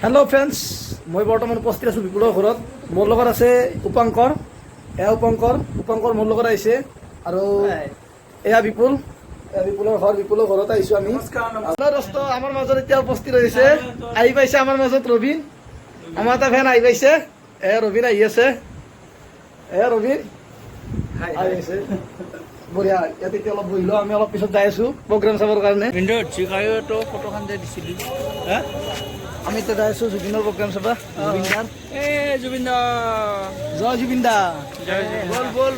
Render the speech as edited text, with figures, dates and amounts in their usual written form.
Hello' friends, মই বৰ্তমান উপস্থিত আছোঁ বিপুলৰ ঘৰত। মোৰ লগত আছে উপাংকৰ। উপাংকৰ মোৰ লগত আহিছে আৰু এয়া বিপুলৰ ঘৰত আহিছোঁ আমি। দোস্ত আমাৰ মাজত এতিয়া উপস্থিত হৈছে, আহি পাইছে আমাৰ মাজত ৰবিন। আমাৰ এটা ফেন আহি পাইছে, ৰবিন আহি আছে। ৰবিন আহি আছে, বঢ়িয়া। ইয়াত এতিয়া অলপ বহিলোঁ, আমি অলপ পিছত যাই আছোঁ প্ৰগ্ৰেম চাবৰ কাৰণে। ফটোখন যে দিছিলি আমি এতিয়া যাই আছোঁ জুবিনৰ প্ৰগ্ৰেম চাবা। জুবিন দা জয় জুবিন দা। বল